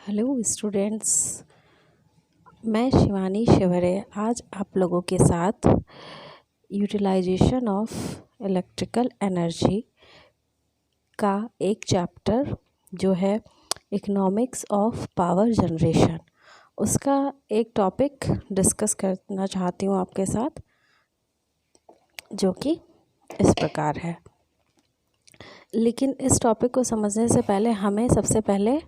Hello students, मैं शिवानी शिवरे आज आप लोगों के साथ यूटिलाइजेशन ऑफ इलेक्ट्रिकल एनर्जी का एक चैप्टर जो है इकोनॉमिक्स ऑफ पावर जनरेशन, उसका एक टॉपिक डिस्कस करना चाहती हूँ आपके साथ, जो कि इस प्रकार है। लेकिन इस टॉपिक को समझने से पहले हमें सबसे पहले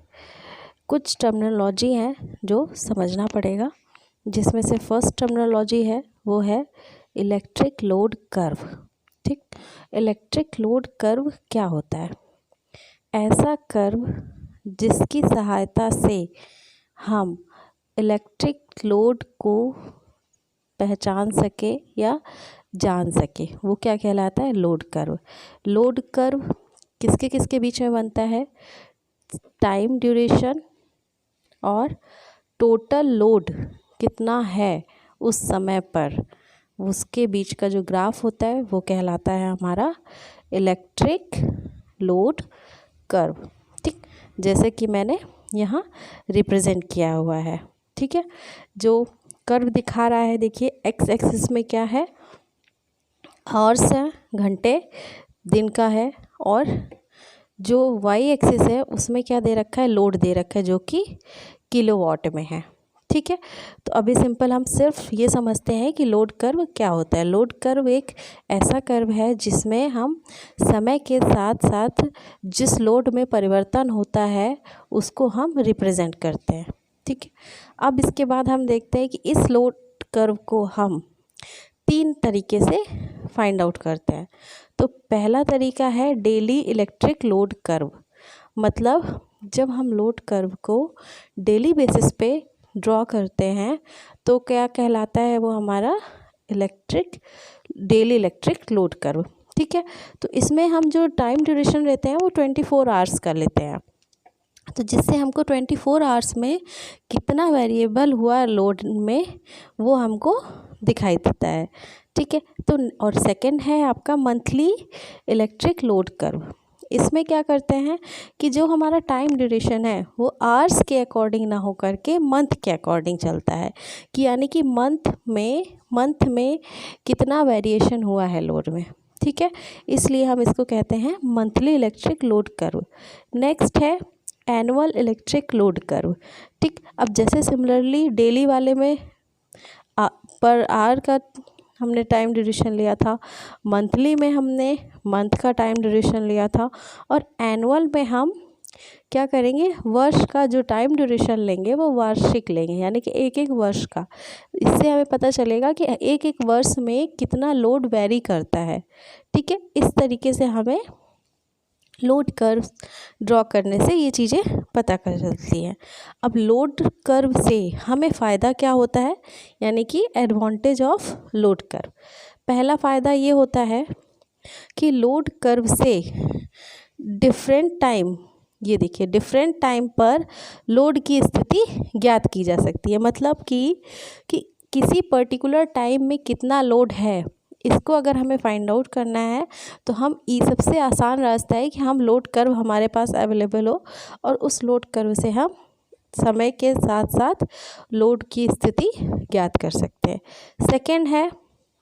कुछ टर्मिनोलॉजी है जो समझना पड़ेगा, जिसमें से फर्स्ट टर्मिनोलॉजी है वो है इलेक्ट्रिक लोड कर्व। ठीक, इलेक्ट्रिक लोड कर्व क्या होता है? ऐसा कर्व जिसकी सहायता से हम इलेक्ट्रिक लोड को पहचान सके या जान सके, वो क्या कहलाता है? Load curve. लोड कर्व किसके किसके बीच में बनता है? टाइम ड्यूरेशन और टोटल लोड कितना है उस समय पर, उसके बीच का जो ग्राफ होता है वो कहलाता है हमारा इलेक्ट्रिक लोड कर्व। ठीक, जैसे कि मैंने यहाँ रिप्रेजेंट किया हुआ है। ठीक है, जो कर्व दिखा रहा है, देखिए एक्स एक्सिस में क्या है? आवर्स है, घंटे दिन का है, और जो वाई एक्सिस है उसमें क्या दे रखा है? लोड दे रखा है, जो कि किलोवाट में है। ठीक है, तो अभी सिंपल हम सिर्फ ये समझते हैं कि लोड कर्व क्या होता है। लोड कर्व एक ऐसा कर्व है जिसमें हम समय के साथ साथ जिस लोड में परिवर्तन होता है उसको हम रिप्रेजेंट करते हैं। ठीक है, अब इसके बाद हम देखते हैं कि इस लोड कर्व को हम 3 तरीके से फाइंड आउट करते हैं। तो पहला तरीका है डेली इलेक्ट्रिक लोड कर्व। मतलब जब हम लोड कर्व को डेली बेसिस पे ड्रॉ करते हैं तो क्या कहलाता है? वो हमारा डेली इलेक्ट्रिक लोड कर्व। ठीक है, तो इसमें हम जो टाइम ड्यूरेशन लेते हैं वो 24 आवर्स का लेते हैं। तो जिससे हमको 24 आवर्स में कितना वेरिएबल हुआ लोड में वो हमको दिखाई देता है। ठीक है, तो और सेकंड है आपका मंथली इलेक्ट्रिक लोड कर्व। इसमें क्या करते हैं कि जो हमारा टाइम ड्यूरेशन है वो आवर्स के अकॉर्डिंग ना हो करके मंथ के अकॉर्डिंग चलता है, कि यानी कि मंथ में कितना वेरिएशन हुआ है लोड में। ठीक है, इसलिए हम इसको कहते हैं monthly electric load curve. Next है एनुअल इलेक्ट्रिक लोड कर्व। ठीक, अब जैसे सिमिलरली डेली वाले में पर आवर का हमने टाइम ड्यूरेशन लिया था, मंथली में हमने मंथ का टाइम ड्यूरेशन लिया था, और एनुअल में हम क्या करेंगे? वर्ष का जो टाइम ड्यूरेशन लेंगे वो वार्षिक लेंगे, यानी कि एक एक वर्ष का। इससे हमें पता चलेगा कि एक एक वर्ष में कितना लोड वेरी करता है। ठीक है, इस तरीके से हमें लोड कर्व ड्रॉ करने से ये चीज़ें पता कर चलती हैं। अब लोड कर्व से हमें फ़ायदा क्या होता है, यानी कि एडवांटेज ऑफ लोड कर्व। पहला फ़ायदा ये होता है कि लोड कर्व से डिफरेंट टाइम, ये देखिए डिफरेंट टाइम पर लोड की स्थिति ज्ञात की जा सकती है। मतलब कि किसी पर्टिकुलर टाइम में कितना लोड है, इसको अगर हमें फाइंड आउट करना है तो हम सबसे आसान रास्ता है कि हम लोड कर्व हमारे पास अवेलेबल हो और उस लोड कर्व से हम समय के साथ साथ लोड की स्थिति ज्ञात कर सकते हैं। सेकंड है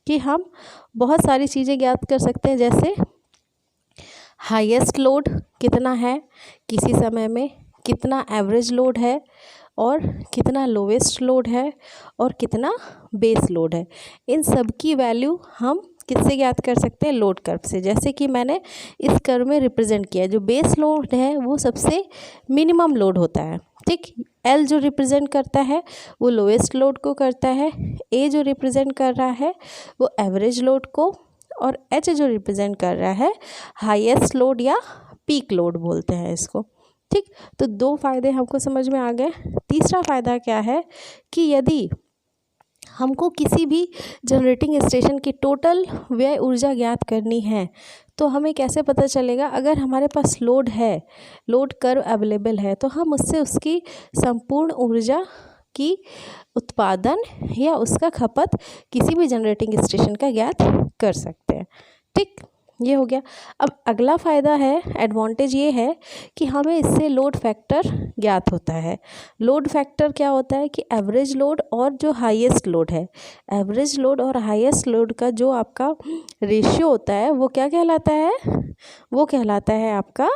कि हम बहुत सारी चीज़ें ज्ञात कर सकते हैं, जैसे हाईएस्ट लोड कितना है किसी समय में, कितना एवरेज लोड है, और कितना लोवेस्ट लोड है, और कितना बेस लोड है। इन सब की वैल्यू हम किससे ज्ञात कर सकते हैं? लोड कर्व से। जैसे कि मैंने इस कर्व में रिप्रेजेंट किया, जो बेस लोड है वो सबसे मिनिमम लोड होता है। ठीक, एल जो रिप्रेजेंट करता है वो लोवेस्ट लोड को करता है, ए जो रिप्रेजेंट कर रहा है वो एवरेज लोड को, और एच जो रिप्रेजेंट कर रहा है हाईएस्ट लोड या पीक लोड बोलते हैं इसको। ठीक, तो 2 फ़ायदे हमको समझ में आ गए। तीसरा फ़ायदा क्या है कि यदि हमको किसी भी जनरेटिंग स्टेशन की टोटल व्यय ऊर्जा ज्ञात करनी है तो हमें कैसे पता चलेगा? अगर हमारे पास लोड है, लोड कर्व अवेलेबल है, तो हम उससे उसकी संपूर्ण ऊर्जा की उत्पादन या उसका खपत किसी भी जनरेटिंग स्टेशन का ज्ञात कर सकते हैं। ठीक, ये हो गया। अब अगला फ़ायदा है, एडवांटेज ये है कि हमें इससे लोड फैक्टर ज्ञात होता है। लोड फैक्टर क्या होता है कि एवरेज लोड और जो हाईएस्ट लोड है, एवरेज लोड और हाईएस्ट लोड का जो आपका रेशियो होता है वो क्या कहलाता है, वो कहलाता है आपका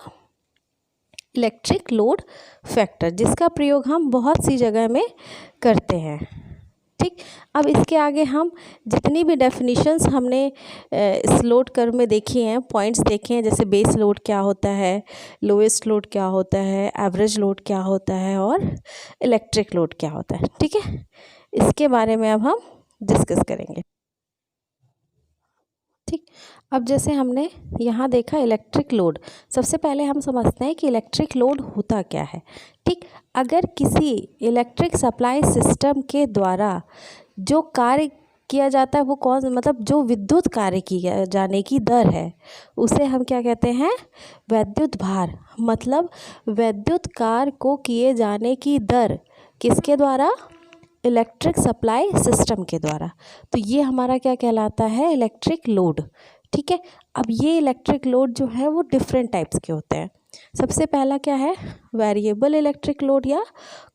इलेक्ट्रिक लोड फैक्टर, जिसका प्रयोग हम बहुत सी जगह में करते हैं। ठीक, अब इसके आगे हम जितनी भी डेफिनेशंस हमने इस लोड कर्व में देखी हैं, पॉइंट्स देखे हैं, जैसे बेस लोड क्या होता है, लोएस्ट लोड क्या होता है, एवरेज लोड क्या होता है और इलेक्ट्रिक लोड क्या होता है। ठीक है, इसके बारे में अब हम डिस्कस करेंगे। ठीक, अब जैसे हमने यहाँ देखा इलेक्ट्रिक लोड, सबसे पहले हम समझते हैं कि इलेक्ट्रिक लोड होता क्या है। ठीक, अगर किसी इलेक्ट्रिक सप्लाई सिस्टम के द्वारा जो कार्य किया जाता है वो कौन, मतलब जो विद्युत कार्य किया जाने की दर है, उसे हम क्या कहते हैं, वैद्युत भार। मतलब वैद्युत कार्य को किए जाने की दर किसके द्वारा, इलेक्ट्रिक सप्लाई सिस्टम के द्वारा। तो ये हमारा क्या कहलाता है, इलेक्ट्रिक लोड। ठीक है, अब ये इलेक्ट्रिक लोड जो है वो डिफरेंट टाइप्स के होते हैं। सबसे पहला क्या है, वेरिएबल इलेक्ट्रिक लोड या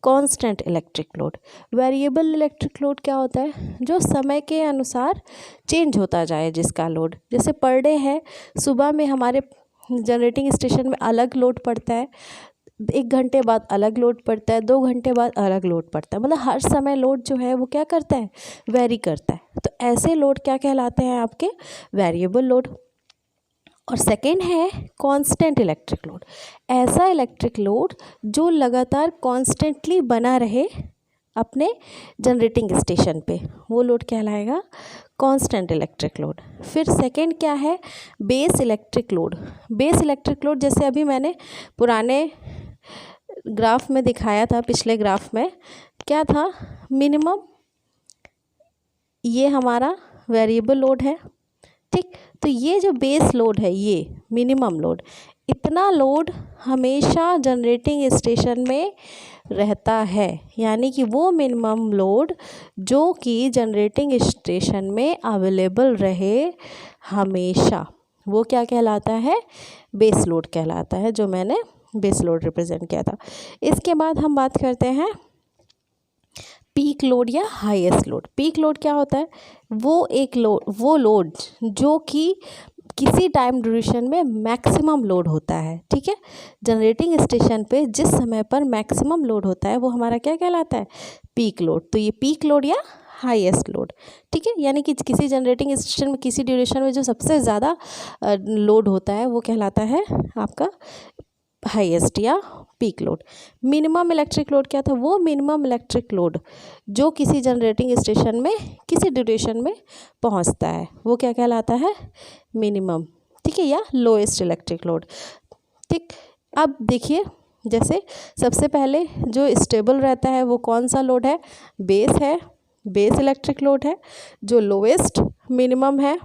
constant electric load. Variable electric load क्या होता है, जो समय के अनुसार चेंज होता जाए जिसका लोड। जैसे पर डे है, सुबह में हमारे जनरेटिंग स्टेशन में अलग लोड पड़ता है, 1 घंटे बाद अलग लोड पड़ता है, 2 घंटे बाद अलग लोड पड़ता है। मतलब हर समय लोड जो है वो क्या करता है, वेरी करता है। तो ऐसे लोड क्या कहलाते हैं, आपके वेरिएबल लोड। और सेकेंड है कांस्टेंट इलेक्ट्रिक लोड। ऐसा इलेक्ट्रिक लोड जो लगातार कॉन्स्टेंटली बना रहे अपने जनरेटिंग स्टेशन पे, वो लोड कहलाएगा कांस्टेंट इलेक्ट्रिक लोड। फिर सेकेंड क्या है, base electric load. Base electric load जैसे अभी मैंने पुराने ग्राफ में दिखाया था, पिछले ग्राफ में क्या था, मिनिमम, ये हमारा वेरिएबल लोड है। ठीक, तो ये जो बेस लोड है, ये मिनिमम लोड, इतना लोड हमेशा जनरेटिंग स्टेशन में रहता है। यानी कि वो मिनिमम लोड जो कि जनरेटिंग स्टेशन में अवेलेबल रहे हमेशा, वो क्या कहलाता है, बेस लोड कहलाता है, जो मैंने बेस लोड रिप्रेजेंट किया था। इसके बाद हम बात करते हैं पीक लोड या हाईएस्ट लोड। पीक लोड क्या होता है, वो लोड जो कि किसी टाइम ड्यूरेशन में मैक्सिमम लोड होता है। ठीक है, जनरेटिंग स्टेशन पे जिस समय पर मैक्सिमम लोड होता है वो हमारा क्या कहलाता है, पीक लोड। तो ये पीक लोड या हाईएस्ट लोड। ठीक है, यानी कि किसी जनरेटिंग स्टेशन में किसी ड्यूरेशन में जो सबसे ज़्यादा लोड होता है वो कहलाता है आपका हाईएस्ट या peak load. Minimum electric load क्या था, वो मिनिमम इलेक्ट्रिक लोड जो किसी जनरेटिंग स्टेशन में किसी ड्यूरेशन में पहुंचता है, वो क्या कहलाता है, मिनिमम। ठीक है, या लोएस्ट इलेक्ट्रिक लोड। ठीक, अब देखिए, जैसे सबसे पहले जो स्टेबल रहता है वो कौन सा लोड है, बेस है, बेस इलेक्ट्रिक लोड है। जो लोएस्ट मिनिमम है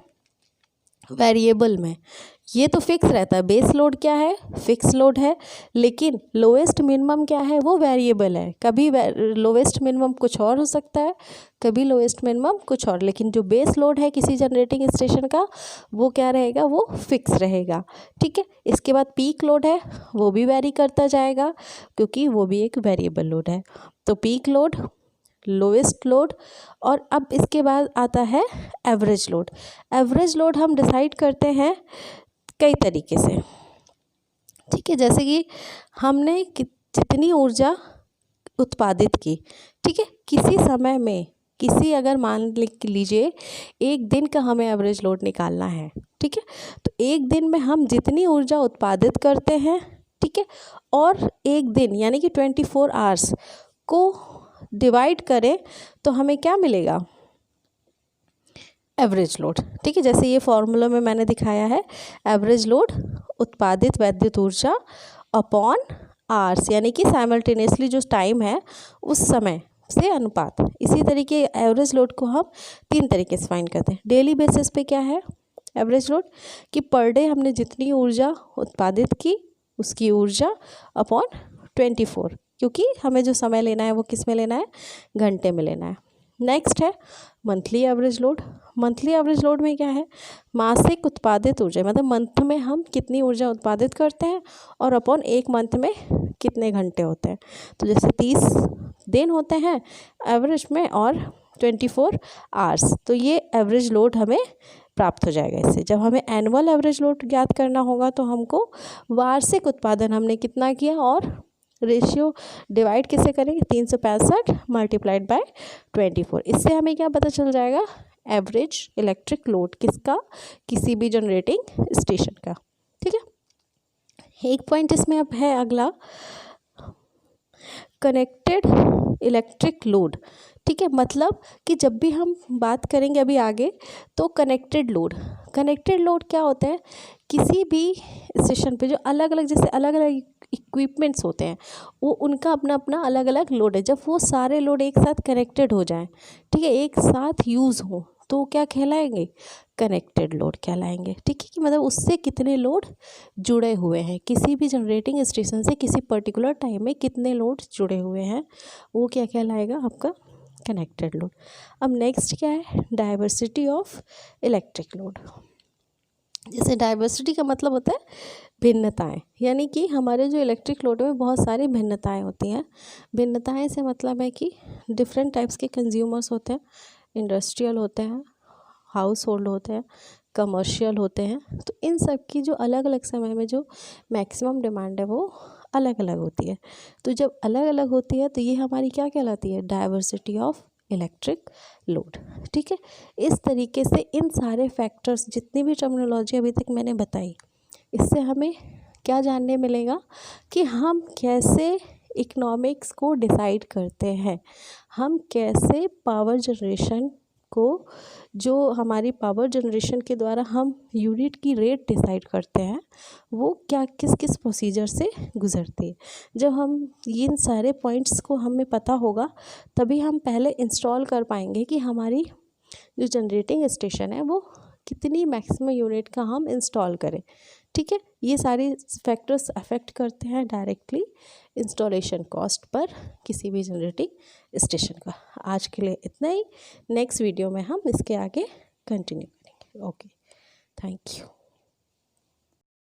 वेरिएबल में, ये तो फिक्स रहता है। बेस लोड क्या है, फिक्स लोड है, लेकिन लोएस्ट मिनिमम क्या है, वो वेरिएबल है। कभी लोएस्ट मिनिमम कुछ और हो सकता है, कभी लोएस्ट मिनिमम कुछ और, लेकिन जो बेस लोड है किसी जनरेटिंग स्टेशन का वो क्या रहेगा, वो फिक्स रहेगा। ठीक है, इसके बाद पीक लोड है, वो भी वेरी करता जाएगा क्योंकि वो भी एक वेरिएबल लोड है। तो पीक लोड, लोएस्ट लोड, और अब इसके बाद आता है एवरेज लोड। एवरेज लोड हम डिसाइड करते हैं कई तरीके से। ठीक है, जैसे कि हमने जितनी ऊर्जा उत्पादित की, ठीक है, किसी समय में, किसी अगर मान लीजिए 1 दिन का हमें एवरेज लोड निकालना है। ठीक है, तो 1 दिन में हम जितनी ऊर्जा उत्पादित करते हैं, ठीक है, और 1 दिन यानी कि 24 आवर्स को डिवाइड करें तो हमें क्या मिलेगा, एवरेज लोड। ठीक है, जैसे ये फॉर्मूला में मैंने दिखाया है, एवरेज लोड उत्पादित वैद्युत ऊर्जा अपॉन आवर्स, यानी कि साइमल्टेनियसली जो टाइम है उस समय से अनुपात। इसी तरीके एवरेज लोड को हम 3 तरीके से फाइंड करते हैं। डेली बेसिस पे क्या है एवरेज लोड, कि पर डे हमने जितनी ऊर्जा उत्पादित की उसकी ऊर्जा अपॉन 24, क्योंकि हमें जो समय लेना है वो किस में लेना है, घंटे में लेना है। नेक्स्ट है monthly average load. Monthly average load में क्या है, मासिक उत्पादित ऊर्जा, मतलब मंथ में हम कितनी ऊर्जा उत्पादित करते हैं और अपॉन एक मंथ में कितने घंटे होते हैं। तो जैसे 30 दिन होते हैं एवरेज में और 24 आवर्स, तो ये एवरेज लोड हमें प्राप्त हो जाएगा इससे। जब हमें एनुअल एवरेज लोड ज्ञात करना होगा तो हमको वार्षिक उत्पादन हमने कितना किया और रेशियो डिवाइड किससे करेंगे, 365 मल्टीप्लाइड बाय 24। इससे हमें क्या पता चल जाएगा, एवरेज इलेक्ट्रिक लोड किसका, किसी भी जनरेटिंग स्टेशन का। ठीक है, एक पॉइंट इसमें अब है अगला, कनेक्टेड इलेक्ट्रिक लोड। ठीक है, मतलब कि जब भी हम बात करेंगे अभी आगे तो कनेक्टेड लोड क्या होता है, किसी भी स्टेशन पे जो अलग अलग, जैसे अलग अलग इक्विपमेंट्स होते हैं, वो उनका अपना अपना अलग अलग लोड है। जब वो सारे लोड एक साथ कनेक्टेड हो जाएं, ठीक है, एक साथ यूज़ हो, तो क्या कहलाएंगे, कनेक्टेड लोड कहलाएंगे। ठीक है, कि मतलब उससे कितने लोड जुड़े हुए हैं, किसी भी जनरेटिंग स्टेशन से किसी पर्टिकुलर टाइम में कितने लोड जुड़े हुए हैं, वो क्या कहलाएगा, आपका कनेक्टेड लोड। अब नेक्स्ट क्या है, डाइवर्सिटी ऑफ इलेक्ट्रिक लोड। जैसे डाइवर्सिटी का मतलब होता है भिन्नताएं, यानी कि हमारे जो इलेक्ट्रिक लोड में बहुत सारी भिन्नताएं होती हैं। भिन्नताएं से मतलब है कि डिफरेंट टाइप्स के कंज्यूमर्स होते हैं, इंडस्ट्रियल होते हैं, हाउस होल्ड होते हैं, कमर्शियल होते हैं। तो इन सब की जो अलग अलग समय में जो मैक्सिमम डिमांड है वो अलग अलग होती है। तो जब अलग अलग होती है तो ये हमारी क्या कहलाती है, डाइवर्सिटी ऑफ इलेक्ट्रिक लोड। ठीक है, इस तरीके से इन सारे फैक्टर्स, जितनी भी टर्मिनोलॉजी अभी तक मैंने बताई, इससे हमें क्या जानने मिलेगा कि हम कैसे इकोनॉमिक्स को डिसाइड करते हैं, हम कैसे पावर जनरेशन को, जो हमारी पावर जनरेशन के द्वारा हम यूनिट की रेट डिसाइड करते हैं, वो क्या किस किस प्रोसीजर से गुजरती है। जब हम इन सारे पॉइंट्स को हमें पता होगा तभी हम पहले इंस्टॉल कर पाएंगे कि हमारी जो जनरेटिंग स्टेशन है वो कितनी मैक्सिमम यूनिट का हम इंस्टॉल करें। ठीक है, ये सारे फैक्टर्स अफेक्ट करते हैं डायरेक्टली इंस्टॉलेशन कॉस्ट पर किसी भी जनरेटिंग स्टेशन का। आज के लिए इतना ही, नेक्स्ट वीडियो में हम इसके आगे कंटिन्यू करेंगे। Okay, thank you.